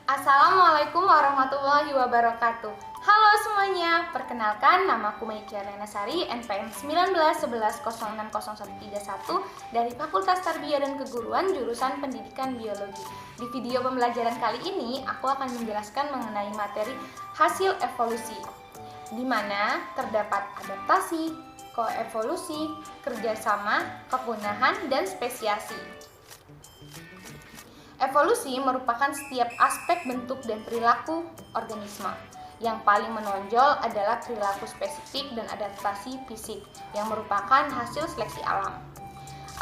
Assalamualaikum warahmatullahi wabarakatuh. Halo semuanya, perkenalkan namaku Meikia Renasari, NPM 1911060131 dari Fakultas Tarbiyah dan Keguruan jurusan Pendidikan Biologi. Di video pembelajaran kali ini, aku akan menjelaskan mengenai materi hasil evolusi, di mana terdapat adaptasi, koevolusi, kerjasama, kepunahan, dan spesiasi. Evolusi merupakan setiap aspek bentuk dan perilaku organisme. Yang paling menonjol adalah perilaku spesifik dan adaptasi fisik yang merupakan hasil seleksi alam.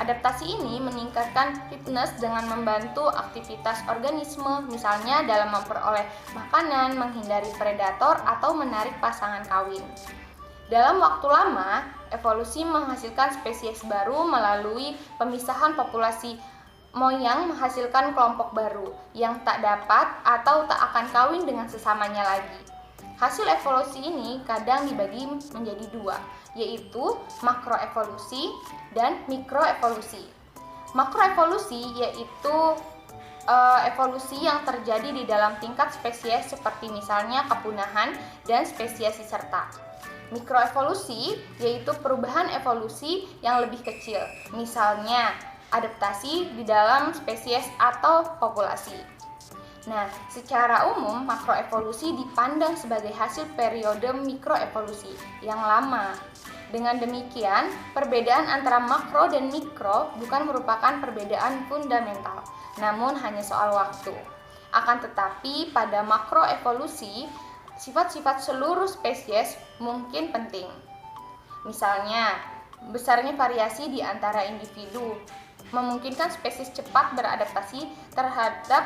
Adaptasi ini meningkatkan fitness dengan membantu aktivitas organisme, misalnya dalam memperoleh makanan, menghindari predator, atau menarik pasangan kawin. Dalam waktu lama, evolusi menghasilkan spesies baru melalui pemisahan populasi moyang menghasilkan kelompok baru yang tak dapat atau tak akan kawin dengan sesamanya lagi. Hasil evolusi ini kadang dibagi menjadi dua, yaitu makroevolusi dan mikroevolusi. Makroevolusi yaitu evolusi yang terjadi di dalam tingkat spesies seperti misalnya kepunahan dan spesiasi serta. Mikroevolusi yaitu perubahan evolusi yang lebih kecil, misalnya adaptasi di dalam spesies atau populasi. Nah, secara umum makroevolusi dipandang sebagai hasil periode mikroevolusi yang lama. Dengan demikian, perbedaan antara makro dan mikro bukan merupakan perbedaan fundamental, namun hanya soal waktu. Akan tetapi, pada makroevolusi, sifat-sifat seluruh spesies mungkin penting. Misalnya, besarnya variasi di antara individu memungkinkan spesies cepat beradaptasi terhadap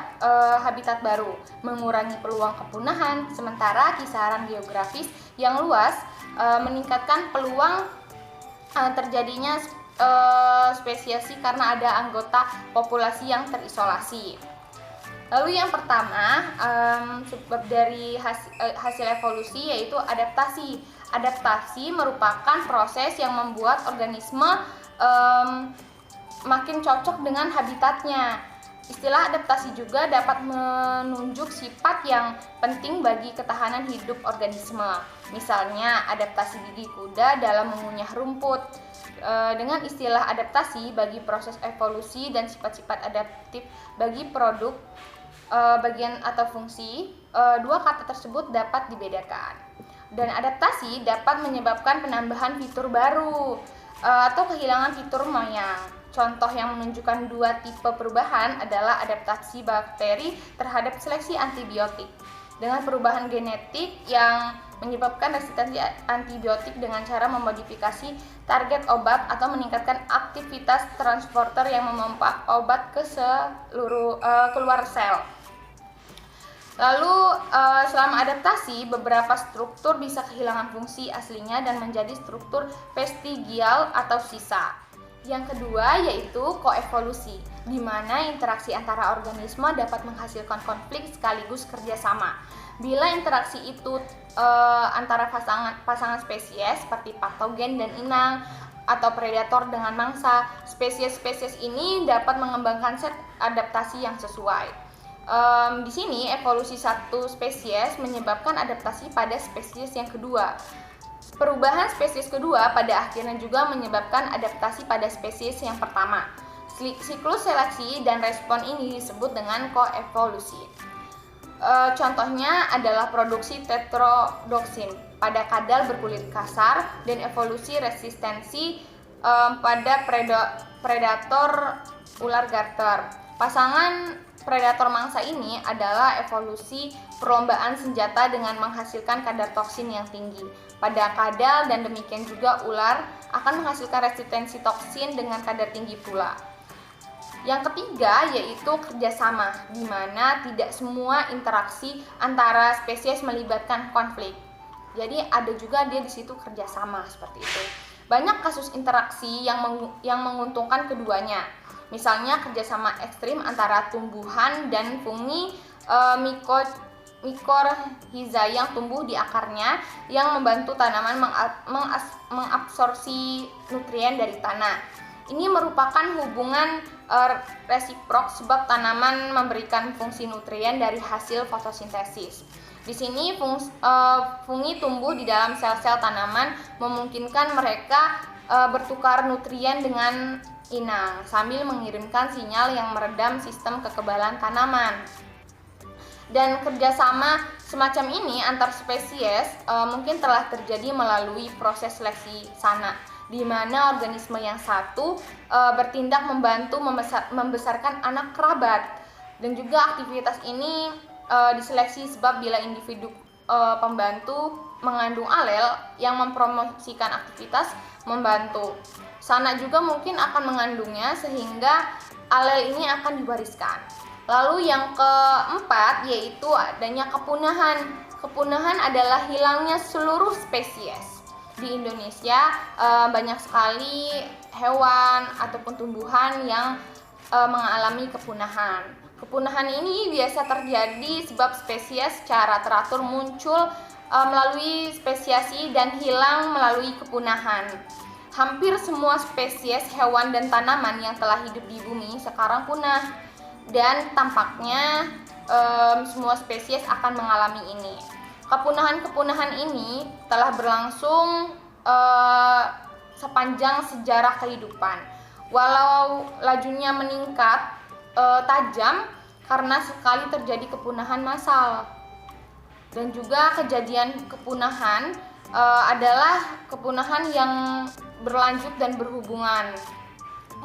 habitat baru, mengurangi peluang kepunahan, sementara kisaran geografis yang luas meningkatkan peluang terjadinya spesiasi karena ada anggota populasi yang terisolasi. Lalu yang pertama, sebab dari hasil evolusi yaitu adaptasi. Adaptasi merupakan proses yang membuat organisme makin cocok dengan habitatnya. Istilah adaptasi juga dapat menunjuk sifat yang penting bagi ketahanan hidup organisme. Misalnya, adaptasi gigi kuda dalam mengunyah rumput. Dengan istilah adaptasi bagi proses evolusi dan sifat-sifat adaptif bagi produk, bagian atau fungsi, dua kata tersebut dapat dibedakan. Dan adaptasi dapat menyebabkan penambahan fitur baru atau kehilangan fitur moyang. Contoh yang menunjukkan dua tipe perubahan adalah adaptasi bakteri terhadap seleksi antibiotik dengan perubahan genetik yang menyebabkan resistensi antibiotik dengan cara memodifikasi target obat atau meningkatkan aktivitas transporter yang memompa obat ke keluar sel. Lalu selama adaptasi, beberapa struktur bisa kehilangan fungsi aslinya dan menjadi struktur vestigial atau sisa. Yang kedua yaitu koevolusi, di mana interaksi antara organisme dapat menghasilkan konflik sekaligus kerjasama. Bila interaksi itu antara pasangan spesies seperti patogen dan inang atau predator dengan mangsa, spesies-spesies ini dapat mengembangkan set adaptasi yang sesuai. Di sini evolusi satu spesies menyebabkan adaptasi pada spesies yang kedua. Perubahan spesies kedua pada akhirnya juga menyebabkan adaptasi pada spesies yang pertama. Siklus seleksi dan respon ini disebut dengan koevolusi. Contohnya adalah produksi tetrodoksin pada kadal berkulit kasar dan evolusi resistensi pada predator ular garter. Pasangan predator mangsa ini adalah evolusi perlombaan senjata dengan menghasilkan kadar toksin yang tinggi pada kadal, dan demikian juga ular akan menghasilkan resistensi toksin dengan kadar tinggi pula. Yang ketiga yaitu kerjasama, di mana tidak semua interaksi antara spesies melibatkan konflik. Jadi ada juga dia di situ kerjasama seperti itu. Banyak kasus interaksi yang menguntungkan keduanya. Misalnya kerjasama ekstrim antara tumbuhan dan fungi mikorhiza yang tumbuh di akarnya yang membantu tanaman mengabsorpsi nutrien dari tanah. Ini merupakan hubungan resiprok sebab tanaman memberikan fungsi nutrien dari hasil fotosintesis. Di sini fungi tumbuh di dalam sel-sel tanaman, memungkinkan mereka bertukar nutrien dengan inang sambil mengirimkan sinyal yang meredam sistem kekebalan tanaman. Dan kerjasama semacam ini antar spesies mungkin telah terjadi melalui proses seleksi sana, di mana organisme yang satu bertindak membantu membesarkan anak kerabat. Dan juga aktivitas ini diseleksi sebab bila individu pembantu mengandung alel yang mempromosikan aktivitas membantu, sana juga mungkin akan mengandungnya sehingga alel ini akan diwariskan. Lalu yang keempat yaitu adanya kepunahan. Kepunahan adalah hilangnya seluruh spesies. Di Indonesia banyak sekali hewan ataupun tumbuhan yang mengalami kepunahan. Kepunahan ini biasa terjadi sebab spesies secara teratur muncul melalui spesiasi dan hilang melalui kepunahan. Hampir semua spesies hewan dan tanaman yang telah hidup di bumi sekarang punah. Dan tampaknya semua spesies akan mengalami ini. Kepunahan-kepunahan ini telah berlangsung sepanjang sejarah kehidupan. Walau lajunya meningkat tajam karena sekali terjadi kepunahan massal. Dan juga kejadian kepunahan adalah kepunahan yang berlanjut dan berhubungan.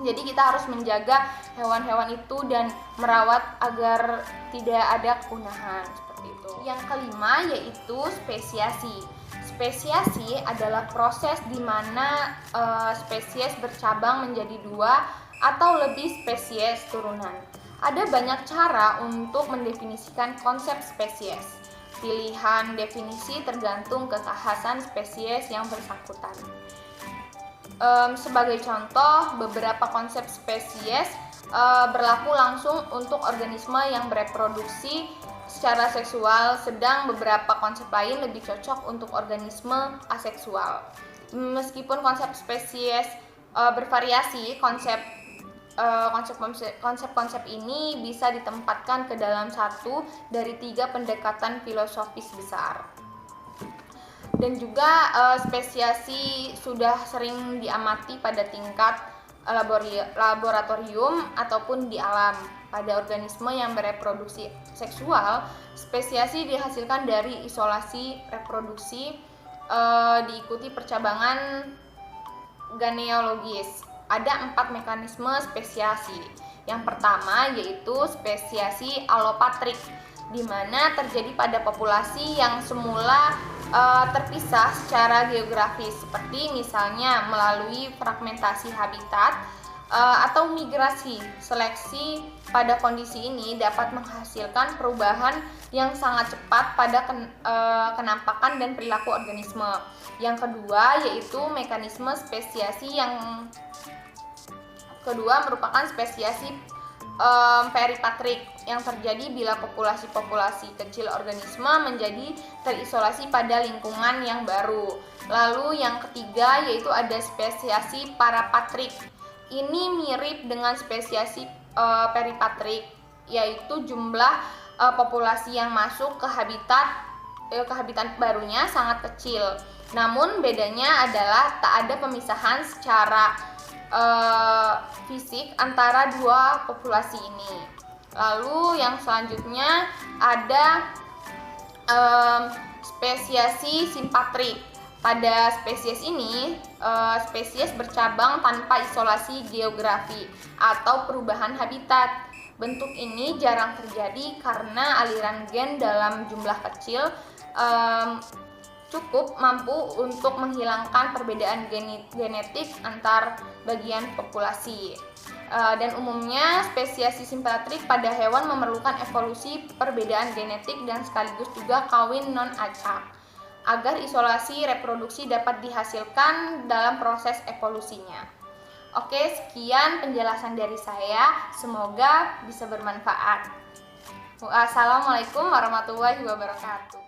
Jadi kita harus menjaga hewan-hewan itu dan merawat agar tidak ada kepunahan seperti itu. Yang kelima yaitu spesiasi. Spesiasi adalah proses di mana spesies bercabang menjadi dua atau lebih spesies turunan. Ada banyak cara untuk mendefinisikan konsep spesies. Pilihan definisi tergantung kekhasan spesies yang bersangkutan. Sebagai contoh, beberapa konsep spesies berlaku langsung untuk organisme yang bereproduksi secara seksual, sedang beberapa konsep lain lebih cocok untuk organisme aseksual. Meskipun konsep spesies bervariasi, konsep-konsep ini bisa ditempatkan ke dalam satu dari 3 pendekatan filosofis besar. Dan juga spesiasi sudah sering diamati pada tingkat laboratorium ataupun di alam. Pada organisme yang bereproduksi seksual, spesiasi dihasilkan dari isolasi reproduksi diikuti percabangan genealogis. Ada 4 mekanisme spesiasi. Yang pertama yaitu spesiasi alopatrik, di mana terjadi pada populasi yang semula terpisah secara geografis, seperti misalnya melalui fragmentasi habitat atau migrasi. Seleksi pada kondisi ini dapat menghasilkan perubahan yang sangat cepat pada kenampakan dan perilaku organisme. Yang kedua yaitu mekanisme spesiasi yang kedua merupakan spesiasi peripatrik yang terjadi bila populasi-populasi kecil organisme menjadi terisolasi pada lingkungan yang baru. Lalu yang ketiga yaitu ada spesiasi parapatrik. Ini mirip dengan spesiasi peripatrik, yaitu jumlah populasi yang masuk ke habitat barunya sangat kecil. Namun bedanya adalah tak ada pemisahan secara fisik antara dua populasi ini. Lalu yang selanjutnya ada spesiasi simpatrik. Pada spesies ini, spesies bercabang tanpa isolasi geografi atau perubahan habitat. Bentuk ini jarang terjadi karena aliran gen dalam jumlah kecil cukup mampu untuk menghilangkan perbedaan genetik antar bagian populasi. Dan umumnya spesiasi simpatrik pada hewan memerlukan evolusi perbedaan genetik dan sekaligus juga kawin non-acak agar isolasi reproduksi dapat dihasilkan dalam proses evolusinya. Oke, sekian penjelasan dari saya. Semoga bisa bermanfaat. Wassalamualaikum warahmatullahi wabarakatuh.